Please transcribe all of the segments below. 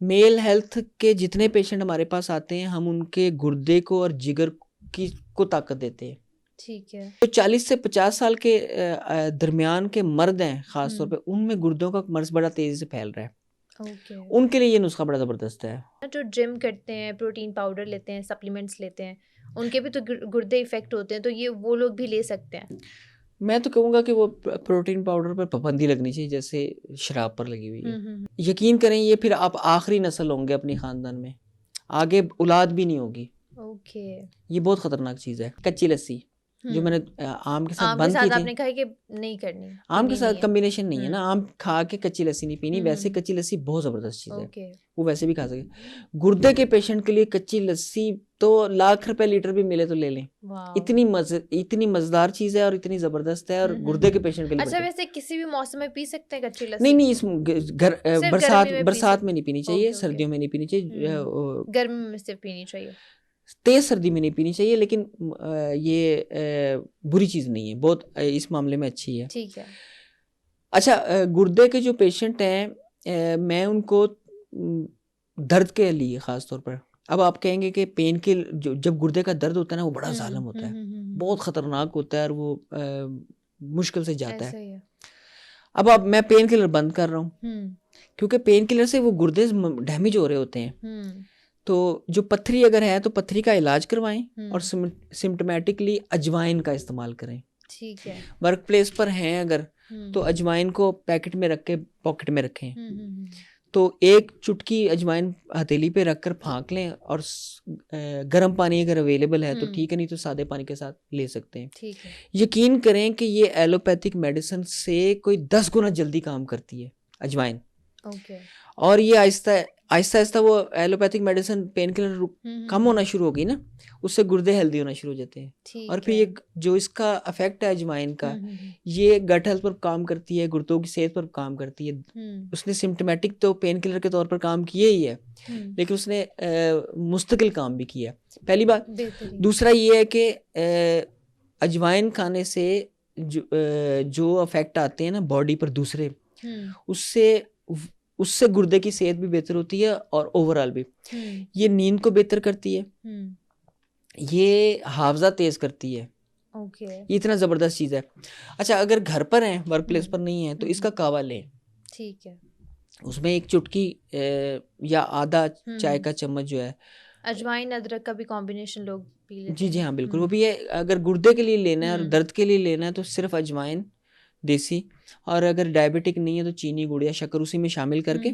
Mail health के जितने patient हमारे पास आते हैं हम उनके गुर्दे को और जिगर को ताकत देते हैं। ठीक है। जो 40 से 50 साल के दरमियान के मर्द हैं ख़ास तौर पे, उनमें गुर्दों का मर्ज बड़ा तेज़ी से फैल रहा है। ओके। उनके लिए ये नुस्खा बड़ा ज़बरदस्त है। जो जिम करते हैं, प्रोटीन पाउडर लेते हैं, सप्लीमेंट्स लेते हैं, उनके भी तो गुर्दे इफेक्ट होते हैं, तो ये वो लोग भी ले सकते हैं? मैं तो कहूँगा कि वो प्रोटीन पाउडर पर पाबंदी लगनी चाहिए जैसे शराब पर लगी हुई है। यकीन करें ये फिर आप आखिरी नस्ल होंगे अपनी ख़ानदान में, आगे औलाद भी नहीं होगी। ओके। ये बहुत ख़तरनाक चीज़ है। कच्ची लस्सी जो मैंने आम के साथ आम के बंद की साथ थी, आपने कहा है कि नहीं करनी, आम के पीनी साथ नहीं है। कम्बिनेशन नहीं है ना, आम खा के कच्ची लस्सी नहीं पीनी, वैसे कच्ची लस्सी बहुत ज़बरदस्त चीज़ है, ओके। वो वैसे भी खा सके। गुर्दे के पेशेंट के लिए कच्ची लस्सी तो लाख रुपए लीटर भी मिले तो ले लें, वाओ। इतनी मज़ेदार चीज़ है और इतनी ज़बरदस्त है, और गुर्दे के पेशेंट के लिए अच्छा, बड़ी। वैसे किसी भी मौसम में पी सकते हैं कच्ची लस्सी? नहीं नहीं, इस सिर्फ बरसात गर्मी में पी बरसात में नहीं पीनी चाहिए, ओके, ओके। सर्दियों में नहीं पीनी चाहिए, गर्मी में सिर्फ पीनी चाहिए। तेज़ सर्दी में नहीं पीनी चाहिए, लेकिन ये बुरी चीज़ नहीं है, बहुत इस मामले में अच्छी है। ठीक है। अच्छा, गुर्दे के जो पेशेंट हैं, मैं उनको दर्द के लिए ख़ास तौर पर, अब आप कहेंगे कि पेन के जब गुर्दे का दर्द होता है ना, वो बड़ा ज़ालिम होता है, बहुत ख़तरनाक होता है, और वो मुश्किल से जाता ऐसा है। ही है। अब मैं पेन किलर बंद कर रहा हूँ, क्योंकि पेन किलर से वो गुर्दे डैमेज हो रहे होते हैं। तो जो पत्थरी अगर है तो पत्थरी का इलाज करवाएं, और सिम्टमेटिकली अजवाइन का इस्तेमाल करें। ठीक है। वर्क प्लेस पर हैं अगर, तो अजवाइन को पैकेट में रख के पॉकेट में रखें। तो एक चुटकी अजवाइन हथेली पे रखकर फाँक लें, और गर्म पानी अगर अवेलेबल है तो ठीक है, नहीं तो सादे पानी के साथ ले सकते हैं। ठीक है। यकीन करें कि ये एलोपैथिक मेडिसिन से कोई 10 गुना जल्दी काम करती है अजवाइन। ओके। और ये आहिस्ता आहिस्ता वो एलोपैथिक मेडिसिन पेन किलर कम होना शुरू होगी ना, उससे गुर्दे हेल्दी होना शुरू हो जाते हैं। और फिर ये जो इसका इफेक्ट है अजवाइन का, ये गट हेल्थ पर काम करती है, गुर्दों की सेहत पर काम करती है। उसने सिम्टमेटिक तो पेन किलर के तौर पर काम किया ही है, लेकिन उसने मुस्तकिल काम भी किया, पहली बात। दूसरा ये है कि अजवाइन खाने से जो इफेक्ट आते हैं ना बॉडी पर दूसरे, उससे गुर्दे की सेहत भी बेहतर होती है, और ओवरऑल भी ये नींद को बेहतर करती है, ये हाफजा तेज करती है। ये इतना ज़बरदस्त चीज़ है। अच्छा, अगर घर पर हैं, वर्क प्लेस पर नहीं है, तो इसका कावा लें। ठीक है। उसमें एक चुटकी या आधा चाय का चम्मच जो है, अजवाइन अदरक का भी कॉम्बिनेशन लोग पी लेते हैं। जी जी हाँ, बिल्कुल, वो भी है। अगर गुर्दे के लिए लेना है और दर्द के लिए लेना है तो सिर्फ अजवाइन देसी, और अगर डायबिटिक नहीं है तो चीनी, गुड़ या शक्कर उसी में शामिल करके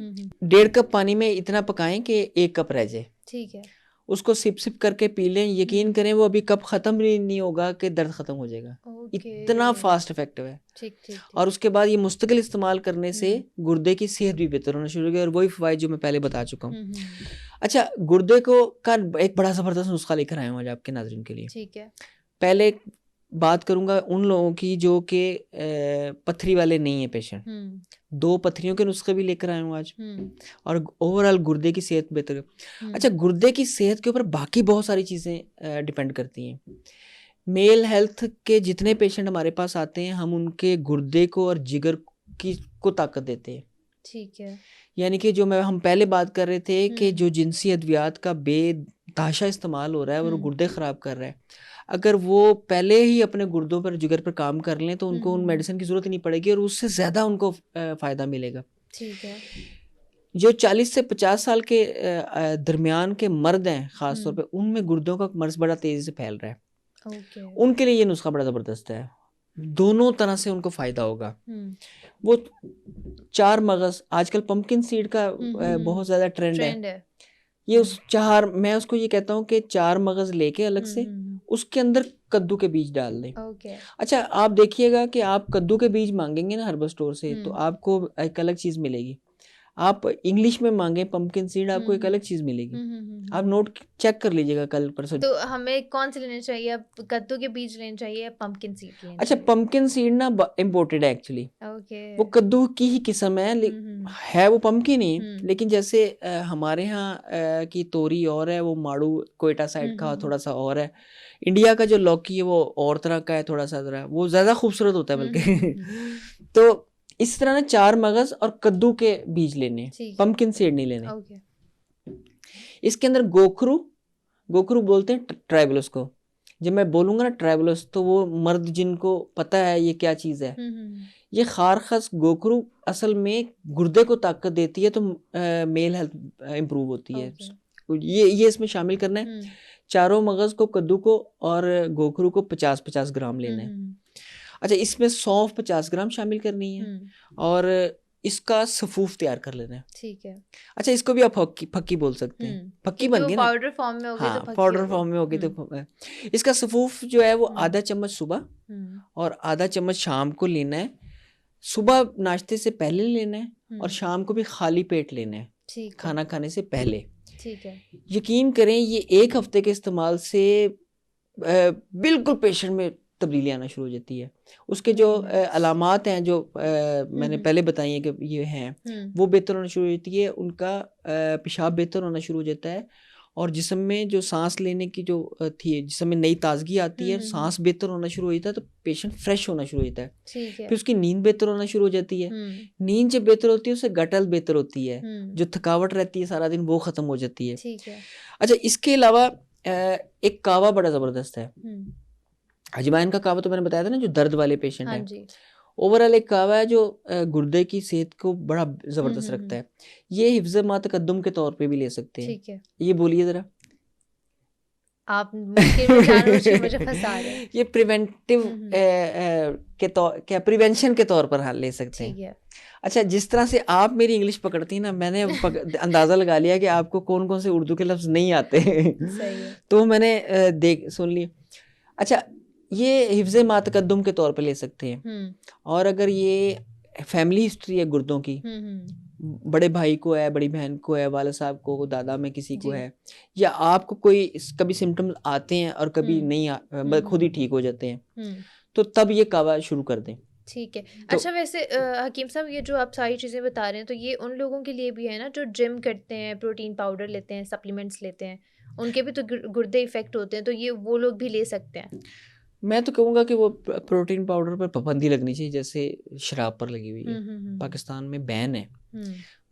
1.5 कप पानी में इतना पकाएं कि 1 कप रह जाए। ठीक है। उसको सिप सिप करके पी लें। यकीन करें वो अभी कप ख़त्म भी नहीं होगा कि दर्द ख़त्म हो जाएगा। इतना फास्ट इफेक्टिव है। ठीक। और उसके बाद ये मुस्तकिल इस्तेमाल करने से गुर्दे की सेहत भी बेहतर होना शुरू हो गई, और वही फ़वाइद जो मैं पहले बता चुका हूँ। अच्छा, गुर्दे का एक बड़ा ज़बरदस्त नुस्खा लेकर आया हूँ आज आपके नाज़रीन के लिए। ठीक है। पहले बात करूंगा उन लोगों की जो कि पथरी वाले नहीं है पेशेंट। 2 पथरियों के नुस्खे भी लेकर आया हूँ आज, और ओवरऑल गुर्दे की सेहत बेहतर। अच्छा, गुर्दे की सेहत के ऊपर बाकी बहुत सारी चीज़ें डिपेंड करती हैं। मेल हेल्थ के जितने पेशेंट हमारे पास आते हैं हम उनके गुर्दे को और जिगर को ताकत देते हैं। ठीक है। यानी कि हम पहले बात कर रहे थे कि जो जिनसी अद्वियात का बेतहाशा इस्तेमाल हो रहा है वो गुर्दे ख़राब कर रहा है, अगर वो पहले ही अपने गुर्दों पर, जिगर पर काम कर लें तो उनको उन मेडिसिन की ज़रूरत ही नहीं पड़ेगी, और उससे ज़्यादा उनको फ़ायदा मिलेगा। ठीक है। जो 40 से 50 साल के दरमियान के मर्द हैं ख़ास तौर पे, उनमें गुर्दों का मर्ज बड़ा तेज़ी से फैल रहा है। उनके लिए ये नुस्खा बड़ा ज़बरदस्त है, दोनों तरह से उनको फ़ायदा होगा। वो 4 मगज़, आजकल पंपकिन सीड का बहुत ज़्यादा ट्रेंड है। ये मैं उसको ये कहता हूँ कि 4 मगज़ लेके अलग से उसके अंदर कद्दू के बीज डाल दें। अच्छा, आप देखिएगा कि आप कद्दू के बीज मांगेंगे ना हर्बल स्टोर से, तो आपको एक अलग चीज़ मिलेगी। आप इंग्लिश में मांगे पंपकिन सीड, आपको एक अलग चीज़ मिलेगी। आप नोट चेक कर लीजिएगा कल परसों। तो हमें कौन से लेने चाहिए, कद्दू के बीज लेने चाहिए या पंपकिन सीड लेने चाहिए? अच्छा, पंपकिन सीड ना इम्पोर्टेड है एक्चुअली। वो कद्दू की ही किस्म है, वो पंपकिन ही, लेकिन जैसे हमारे यहाँ की तोरी और है, वो माड़ू कोयटा साइड का थोड़ा सा और है। इंडिया का जो लौकी है वो और तरह का है, थोड़ा सा ज़रा वो ज़्यादा खूबसूरत होता है बल्कि। तो इस तरह ना 4 मगज़ और कद्दू के बीज लेने, पंपकिन सीड नहीं लेने। इसके अंदर गोखरू बोलते हैं ट्राइबलस को। जब मैं बोलूँगा ना ट्राइबलस, तो वो मर्द जिनको पता है ये क्या चीज़ है। ये खारखस गोखरू असल में गुर्दे को ताकत देती है, तो मेल हेल्थ इम्प्रूव होती है। ये इसमें शामिल करना है। चारों मगज़ को, कद्दू को और गोखरू को 50-50 ग्राम लेना है। अच्छा, इसमें सौंफ 50 ग्राम शामिल करनी है और इसका सफूफ तैयार कर लेना है। ठीक है। अच्छा, इसको भी आप फक्की बोल सकते हैं। फक्की बन गई ना, पाउडर फॉर्म में हो गई। हाँ, पाउडर फॉर्म में होगी। तो इसका सफूफ जो है वो आधा चम्मच सुबह और आधा चम्मच शाम को लेना है। सुबह नाश्ते से पहले लेना है और शाम को भी खाली पेट लेना है, खाना खाने से पहले। ठीक है। यकीन करें ये 1 हफ्ते के इस्तेमाल से बिल्कुल पेशेंट में तब्दीली आना शुरू हो जाती है। उसके जो अलामात हैं जो मैंने पहले बताई है कि ये हैं, वो बेहतर होना शुरू हो जाती है। उनका पेशाब बेहतर होना शुरू हो जाता है और जिस्म में जो सांस लेने की जो थी, जिस्म में नई ताजगी आती है, सांस बेहतर होना शुरू हो जाता है, तो पेशेंट फ्रेश होना शुरू हो जाता है। फिर उसकी नींद बेहतर होना शुरू हो जाती है। नींद जब बेहतर होती है उससे गट हेल्थ बेहतर होती है। जो थकावट रहती है सारा दिन वो ख़त्म हो जाती है। अच्छा, इसके अलावा एक कावा बड़ा ज़बरदस्त है। अजवाइन का कावा तो मैंने बताया था ना, जो दर्द वाले पेशेंट है। ओवरऑल एक कावा है जो गुर्दे की सेहत को बड़ा ज़बरदस्त रखता है। ये हिफ्ज़ मा तक़द्दुम के तौर पे भी ले सकते हैं। ठीक है। ये बोलिए ज़रा। आप मुझे फंसा रहे हैं। ये प्रिवेंटिव प्रिवेंशन के तौर पर ले सकते हैं। अच्छा, जिस तरह से आप मेरी इंग्लिश पकड़ती हैं ना, मैंने अंदाज़ा लगा लिया कि आपको कौन कौन से उर्दू के लफ्ज़ नहीं आते। सही है। तो मैंने सुन लिया। अच्छा, ये हिफ्ज़ मा तक़द्दुम के तौर पे ले सकते हैं। और अगर ये फैमिली हिस्ट्री है गुर्दों की, बड़े भाई को है, बड़ी बहन को है, वाले साहब को, दादा में किसी को है, या आपको कोई कभी सिम्टम्स आते हैं और कभी नहीं खुद ही ठीक हो जाते हैं, तो तब ये कावा शुरू कर दें। ठीक है। तो अच्छा, वैसे हकीम साहब, ये जो आप सारी चीज़ें बता रहे हैं, तो ये उन लोगों के लिए भी है ना जो जिम करते हैं, प्रोटीन पाउडर लेते हैं, सप्लीमेंट्स लेते हैं, उनके भी तो गुर्दे इफेक्ट होते हैं, तो ये वो लोग भी ले सकते हैं? मैं तो कहूँगा कि वो प्रोटीन पाउडर पर पाबंदी लगनी चाहिए, जैसे शराब पर लगी हुई है। पाकिस्तान में बैन है।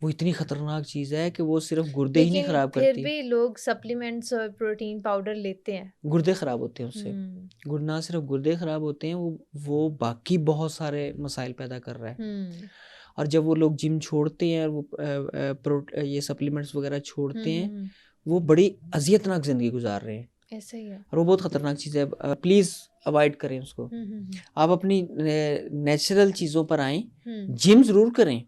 वो इतनी खतरनाक चीज़ है कि वो सिर्फ गुर्दे ही नहीं खराब करती, फिर भी लोग सप्लीमेंट्स और प्रोटीन पाउडर लेते हैं। गुर्दे खराब होते हैं उससे। ना सिर्फ गुर्दे खराब होते हैं, वो बाकी बहुत सारे मसाइल पैदा कर रहा है। और जब वो लोग जिम छोड़ते हैं और वो ये सप्लीमेंट्स वगैरह छोड़ते हैं, वो बड़ी अजियतनाक ज़िंदगी गुजार रहे हैं। ऐसा ही है। और वो बहुत ख़तरनाक चीज़ है। प्लीज़ अवॉइड करें उसको। आप अपनी नेचुरल चीज़ों पर आएँ। जिम ज़रूर करें,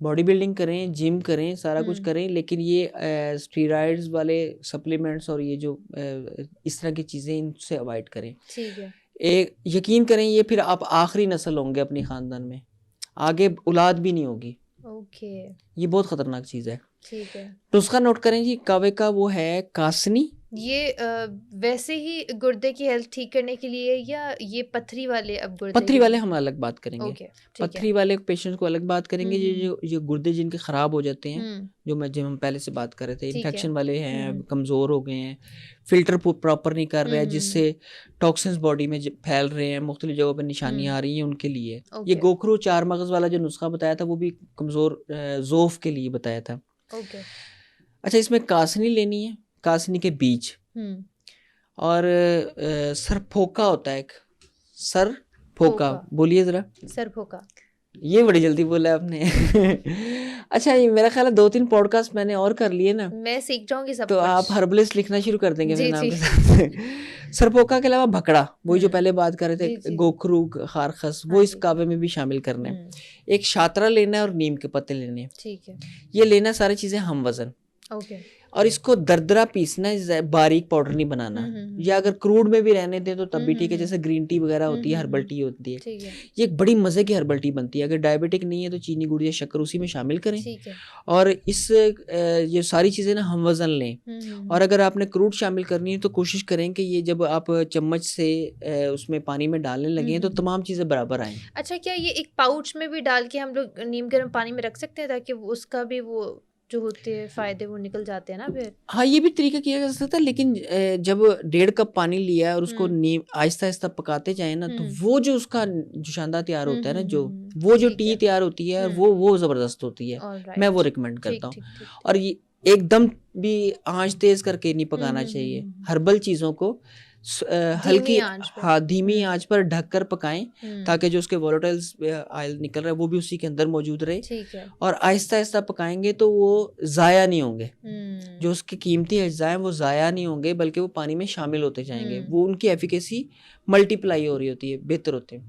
बॉडी बिल्डिंग करें, जिम करें, सारा कुछ करें, लेकिन ये स्टीरॉइड्स वाले सप्लीमेंट्स और ये जो इस तरह की चीज़ें, इनसे अवॉइड करें। ठीक है। यकीन करें, ये फिर आप आखिरी नस्ल होंगे अपनी ख़ानदान में, आगे औलाद भी नहीं होगी। ओके। ये बहुत ख़तरनाक चीज़ है। ठीक है। नुस्खा नोट करें जी। कावे का वो है कासनी। ये वैसे ही गुर्दे की हेल्थ ठीक करने के लिए, या ये पत्थरी वाले? अब पत्थरी वाले हम अलग बात करेंगे। ओके, पत्थरी वाले पेशेंट्स को अलग बात करेंगे। ये गुर्दे जिनके ख़राब हो जाते हैं, जो हम पहले से बात कर रहे थे, इन्फेक्शन वाले हैं, कमज़ोर हो गए हैं, फ़िल्टर प्रॉपर नहीं कर रहे हैं, जिससे टॉक्सिन्स बॉडी में फैल रहे हैं, मुख्तलिफ जगहों पर निशानियाँ आ रही हैं, उनके लिए ये गोखरू 4 मगज़ वाला जो नुस्खा बताया था, वो भी कमज़ोर ज़ोफ़ के लिए बताया था। अच्छा, इसमें कासनी लेनी है, कासनी के बीज, और सरफोका होता है एक, सरफोका। बोलिए ज़रा। सरफोका। ये बड़ी जल्दी बोला आपने। अच्छा, ये मेरा ख्याल है 2-3 पॉडकास्ट मैंने और कर लिए ना, मैं सीख जाऊंगी सब तो कुछ। आप हर्बलिस्ट लिखना शुरू कर देंगे फिर नाम के साथ। सरफोका के अलावा भकड़ा, वही जो पहले बात कर रहे थे, गोखरू, खारखस, वो इस कावे में भी शामिल करना है। एक शातरा लेना है और नीम के पत्ते लेने हैं। ठीक है। ये लेना सारी चीज़ें हम वज़न। ओके। और इसको दरदरा पीसना है, बारीक पाउडर नहीं बनाना। या अगर क्रूड में भी रहने दें तो तब भी ठीक है, जैसे ग्रीन टी वगैरह होती है, हर्बल टी होती है। ये एक बड़ी मज़े की हर्बल टी बनती है। अगर डायबिटिक नहीं है तो चीनी, गुड़ या शक्कर उसी में शामिल करें। और ये सारी चीज़ें ना हम वज़न लें। और अगर आपने क्रूड शामिल करनी है तो कोशिश करें कि ये जब आप चम्मच से उसमें पानी में डालने लगे तो तमाम चीज़ें बराबर आएँ। अच्छा, क्या ये एक पाउच में भी डाल के हम लोग नीम गर्म पानी में रख सकते हैं, ताकि उसका भी वो जो होते हैं फ़ायदे वो निकल जाते हैं ना फिर? हाँ, ये भी तरीका किया जा सकता है, लेकिन जब 1.5 कप पानी लिया और उसको नीम आहिस्ता आहिस्ता पकाते जाए ना, तो वो जो उसका जो शानदार तैयार होता है ना, वो जो टी तैयार होती है, वो ज़बरदस्त होती है। मैं वो रिकमेंड करता हूँ। और ये एकदम भी आंच तेज करके नहीं पकाना चाहिए। हर्बल चीज़ों को हल्की धीमी आंच पर ढककर पकाएं ताकि जो उसके वोलेटाइल्स ऑयल निकल रहा है वो भी उसी के अंदर मौजूद रहे, और आहिस्ता आहिस्ता पकाएंगे तो वो ज़ाया नहीं होंगे। जो उसके कीमती अज्जा हैं वो ज़ाया नहीं होंगे, बल्कि वो पानी में शामिल होते जाएंगे, वो उनकी एफिकेसी मल्टीप्लाई हो रही होती है, बेहतर होते हैं।